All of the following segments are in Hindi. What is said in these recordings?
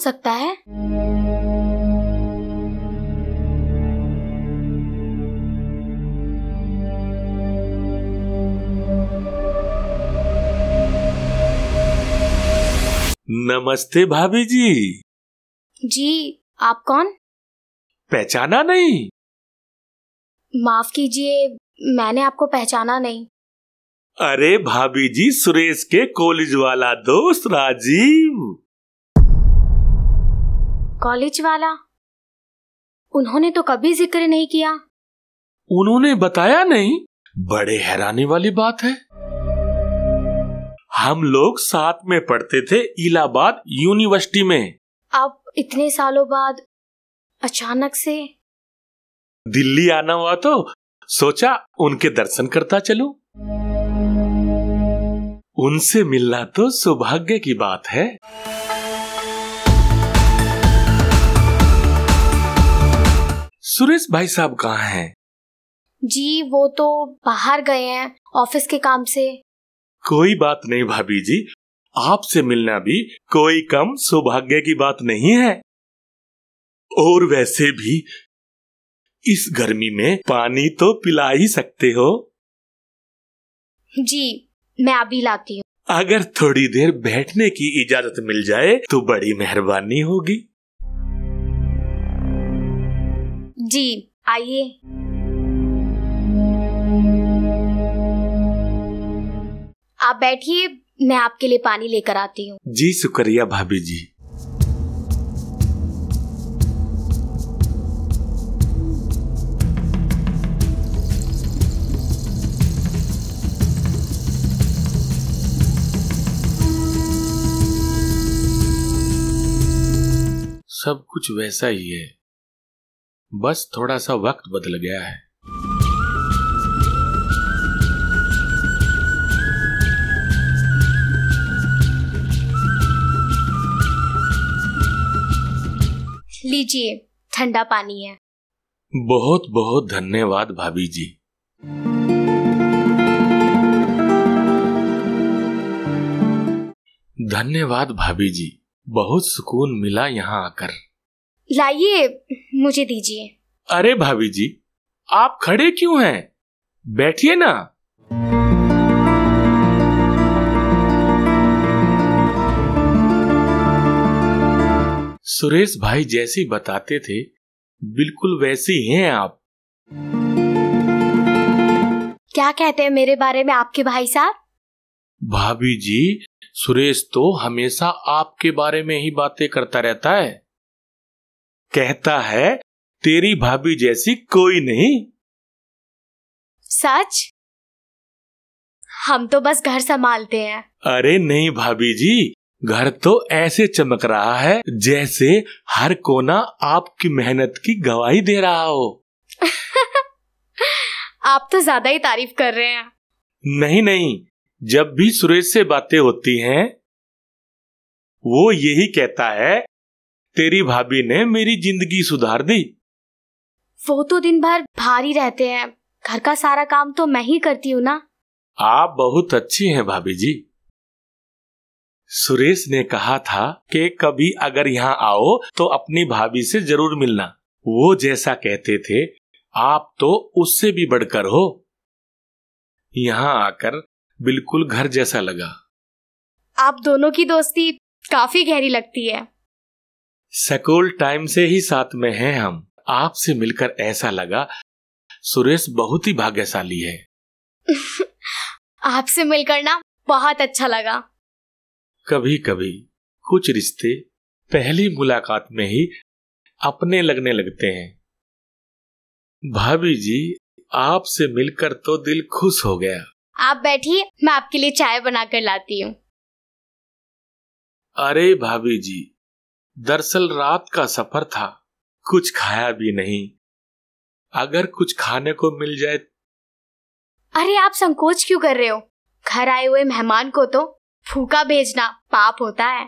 सकता है? नमस्ते भाभी जी। जी, आप कौन? पहचाना नहीं? माफ कीजिए, मैंने आपको पहचाना नहीं। अरे भाभी जी, सुरेश के कॉलेज वाला दोस्त राजीव। कॉलेज वाला? उन्होंने तो कभी जिक्र नहीं किया। उन्होंने बताया नहीं? बड़े हैरानी वाली बात है। हम लोग साथ में पढ़ते थे इलाहाबाद यूनिवर्सिटी में। अब इतने सालों बाद अचानक से दिल्ली आना हुआ तो सोचा उनके दर्शन करता चलूं। उनसे मिलना तो सौभाग्य की बात है। सुरेश भाई साहब कहाँ हैं? जी, वो तो बाहर गए हैं ऑफिस के काम से। कोई बात नहीं भाभी जी, आपसे मिलना भी कोई कम सौभाग्य की बात नहीं है। और वैसे भी इस गर्मी में पानी तो पिला ही सकते हो। जी, मैं अभी लाती हूँ। अगर थोड़ी देर बैठने की इजाजत मिल जाए तो बड़ी मेहरबानी होगी। जी, आइए। आप बैठिए, मैं आपके लिए पानी लेकर आती हूँ। जी शुक्रिया भाभी जी। सब कुछ वैसा ही है, बस थोड़ा सा वक्त बदल गया है। लीजिए, ठंडा पानी है। बहुत बहुत धन्यवाद भाभी जी। धन्यवाद भाभी जी, बहुत सुकून मिला यहाँ आकर। लाइए, मुझे दीजिए। अरे भाभी जी, आप खड़े क्यों हैं? बैठिए ना। सुरेश भाई जैसी बताते थे बिल्कुल वैसी हैं आप। क्या कहते हैं मेरे बारे में आपके भाई साहब? भाभी जी, सुरेश तो हमेशा आपके बारे में ही बातें करता रहता है। कहता है तेरी भाभी जैसी कोई नहीं। सच? हम तो बस घर संभालते हैं। अरे नहीं भाभी जी, घर तो ऐसे चमक रहा है जैसे हर कोना आपकी मेहनत की गवाही दे रहा हो। आप तो ज्यादा ही तारीफ कर रहे हैं। नहीं नहीं, जब भी सुरेश से बातें होती हैं वो यही कहता है तेरी भाभी ने मेरी जिंदगी सुधार दी। वो तो दिन भर बाहर ही रहते हैं, घर का सारा काम तो मैं ही करती हूँ ना। आप बहुत अच्छी हैं भाभी जी। सुरेश ने कहा था कि कभी अगर यहाँ आओ तो अपनी भाभी से जरूर मिलना। वो जैसा कहते थे आप तो उससे भी बढ़कर हो। यहाँ आकर बिल्कुल घर जैसा लगा। आप दोनों की दोस्ती काफी गहरी लगती है। स्कूल टाइम से ही साथ में हैं हम। आपसे मिलकर ऐसा लगा सुरेश बहुत ही भाग्यशाली है। आपसे मिलकर ना बहुत अच्छा लगा। कभी कभी कुछ रिश्ते पहली मुलाकात में ही अपने लगने लगते हैं। भाभी जी, आपसे मिलकर तो दिल खुश हो गया। आप बैठिए, मैं आपके लिए चाय बनाकर लाती हूँ। अरे भाभी जी, दरअसल रात का सफर था, कुछ खाया भी नहीं। अगर कुछ खाने को मिल जाए। अरे आप संकोच क्यों कर रहे हो? घर आए हुए मेहमान को तो भूखा भेजना पाप होता है।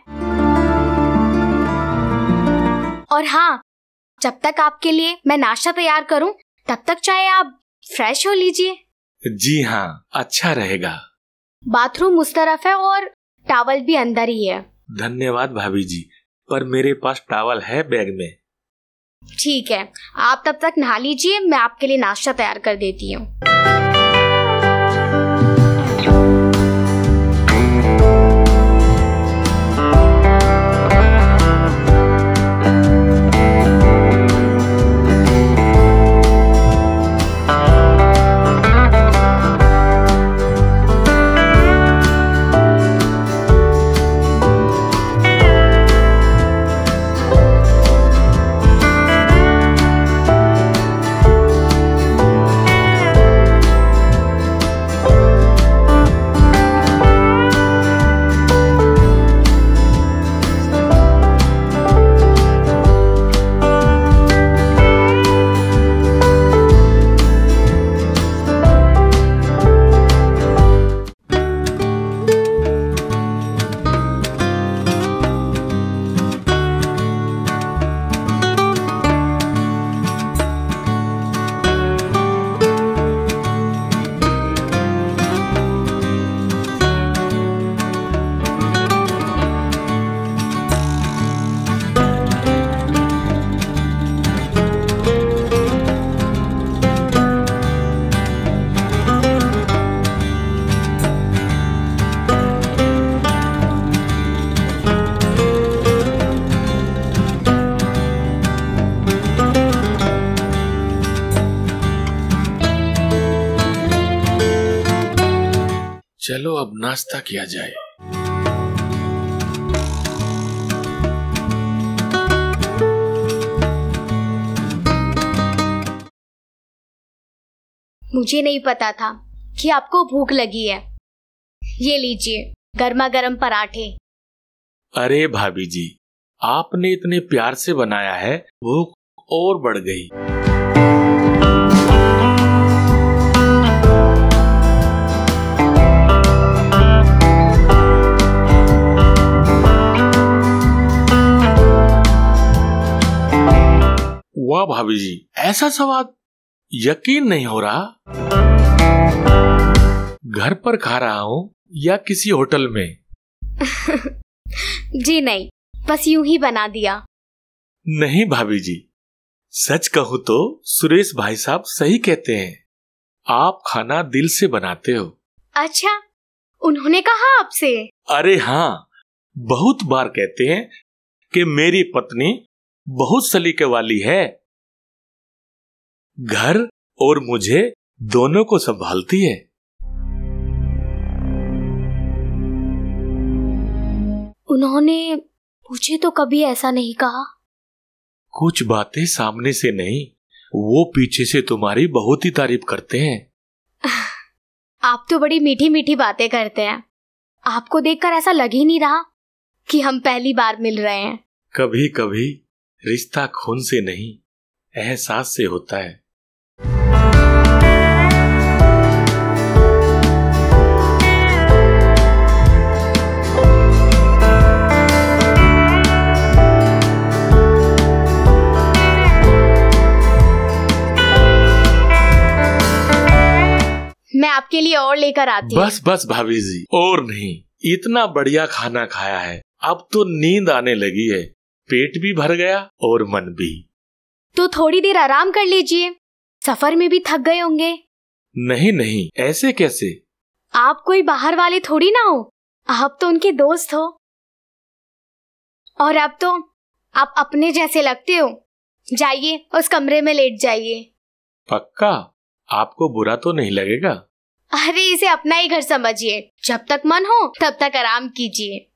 और हाँ, जब तक आपके लिए मैं नाश्ता तैयार करूं तब तक चाहे आप फ्रेश हो लीजिए। जी हाँ, अच्छा रहेगा। बाथरूम उस तरफ है और टॉवल भी अंदर ही है। धन्यवाद भाभी जी, पर मेरे पास टॉवल है बैग में। ठीक है, आप तब तक नहा लीजिए, मैं आपके लिए नाश्ता तैयार कर देती हूँ। चलो अब नाश्ता किया जाए। मुझे नहीं पता था कि आपको भूख लगी है। ये लीजिए गर्मा गर्म पराठे। अरे भाभी जी, आपने इतने प्यार से बनाया है, भूख और बढ़ गई। वाह भाभी जी, ऐसा स्वाद यकीन नहीं हो रहा। घर पर खा रहा हूँ या किसी होटल में? जी नहीं, बस यूं ही बना दिया। नहीं भाभी जी, सच कहूँ तो सुरेश भाई साहब सही कहते हैं, आप खाना दिल से बनाते हो। अच्छा, उन्होंने कहा आपसे? अरे हाँ, बहुत बार कहते हैं कि मेरी पत्नी बहुत सलीके वाली है, घर और मुझे दोनों को संभालती है। उन्होंने मुझे तो कभी ऐसा नहीं कहा। कुछ बातें सामने से नहीं, वो पीछे से तुम्हारी बहुत ही तारीफ करते हैं। आप तो बड़ी मीठी मीठी बातें करते हैं। आपको देखकर ऐसा लग ही नहीं रहा कि हम पहली बार मिल रहे हैं। कभी कभी रिश्ता खून से नहीं, एहसास से होता है। मैं आपके लिए और लेकर आती हूँ। बस बस भाभी जी, और नहीं। इतना बढ़िया खाना खाया है, अब तो नींद आने लगी है। पेट भी भर गया और मन भी। तो थोड़ी देर आराम कर लीजिए, सफर में भी थक गए होंगे। नहीं नहीं, ऐसे कैसे? आप कोई बाहर वाले थोड़ी ना हो, आप तो उनके दोस्त हो। और अब तो आप अपने जैसे लगते हो। जाइए उस कमरे में लेट जाइए। पक्का? आपको बुरा तो नहीं लगेगा? अरे इसे अपना ही घर समझिए, जब तक मन हो तब तक आराम कीजिए।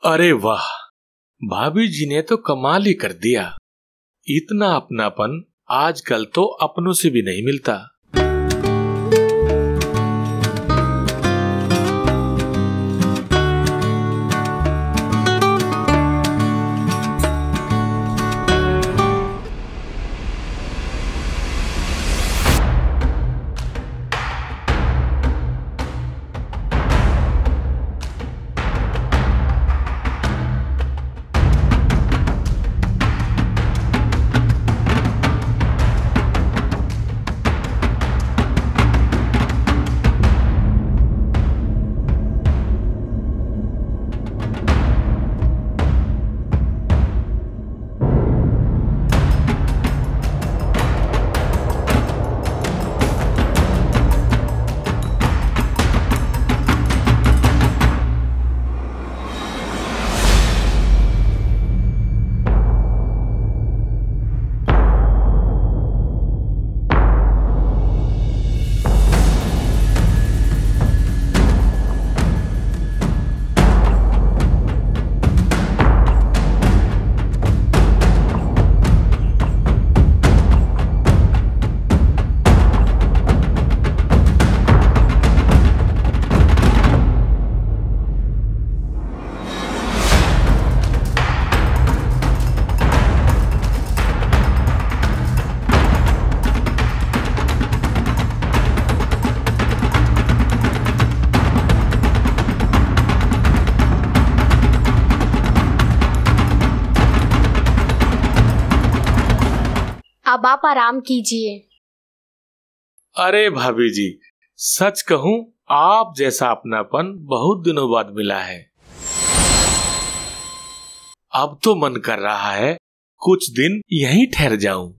अरे वाह, भाभी जी ने तो कमाल ही कर दिया। इतना अपनापन आजकल तो अपनों से भी नहीं मिलता। अब आप आराम कीजिए। अरे भाभी जी, सच कहूं आप जैसा अपनापन बहुत दिनों बाद मिला है। अब तो मन कर रहा है कुछ दिन यहीं ठहर जाऊं।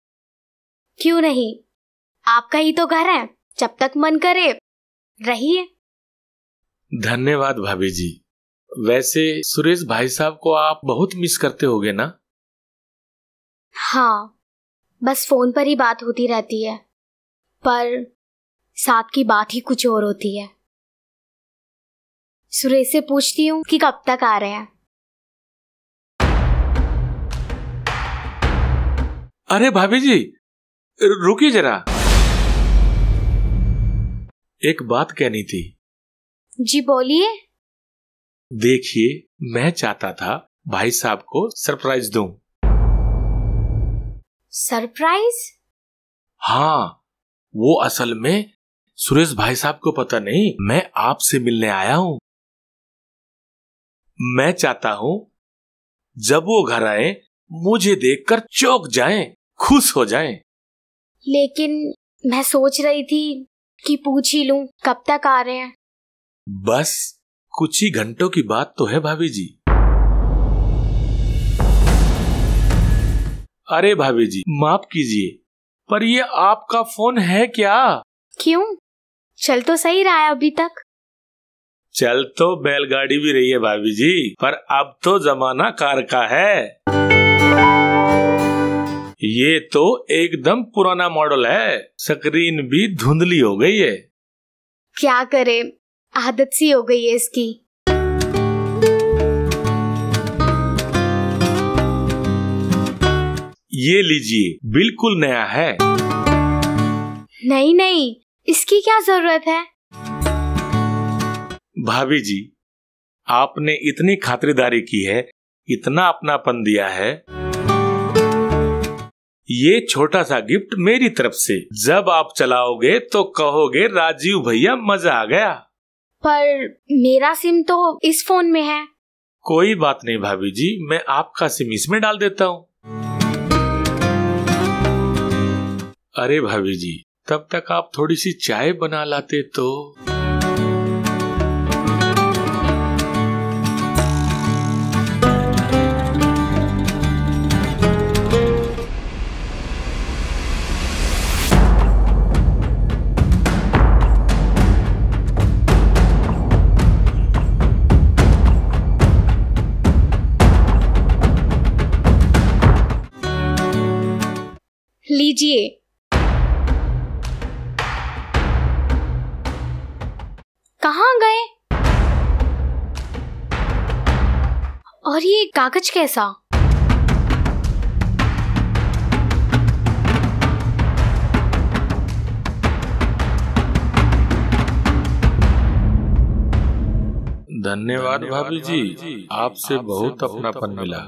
क्यों नहीं, आपका ही तो घर है, जब तक मन करे रहिए। धन्यवाद भाभी जी। वैसे सुरेश भाई साहब को आप बहुत मिस करते होगे ना? हाँ, बस फोन पर ही बात होती रहती है, पर साथ की बात ही कुछ और होती है। सुरेश से पूछती हूँ कि कब तक आ रहे हैं। अरे भाभी जी, रुकिए जरा, एक बात कहनी थी। जी बोलिए। देखिए, मैं चाहता था भाई साहब को सरप्राइज दूं। सरप्राइज? हाँ, वो असल में सुरेश भाई साहब को पता नहीं मैं आपसे मिलने आया हूं। मैं चाहता हूं जब वो घर आए मुझे देखकर चौंक जाएं, खुश हो जाएं। लेकिन मैं सोच रही थी कि पूछ ही लूं कब तक आ रहे हैं। बस कुछ ही घंटों की बात तो है भाभी जी। अरे भाभी जी, माफ कीजिए, पर ये आपका फोन है क्या? क्यों, चल तो सही रहा है अभी तक। चल तो बैलगाड़ी भी रही है भाभी जी, पर अब तो जमाना कार का है। ये तो एकदम पुराना मॉडल है, स्क्रीन भी धुंधली हो गई है। क्या करे, आदत सी हो गई है इसकी। ये लीजिए, बिल्कुल नया है। नहीं नहीं, इसकी क्या जरूरत है? भाभी जी, आपने इतनी खातिरदारी की है, इतना अपनापन दिया है, ये छोटा सा गिफ्ट मेरी तरफ से। जब आप चलाओगे तो कहोगे राजीव भैया मजा आ गया। पर मेरा सिम तो इस फोन में है। कोई बात नहीं भाभी जी, मैं आपका सिम इसमें डाल देता हूँ। अरे भाभी जी, तब तक आप थोड़ी सी चाय बना लाते तो। लीजिए। कहाँ गए? और ये कागज कैसा? धन्यवाद भाभी जी, आपसे बहुत अपनापन मिला,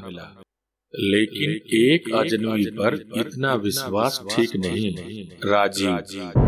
लेकिन एक अजनबी पर इतना विश्वास ठीक नहीं। राजीव।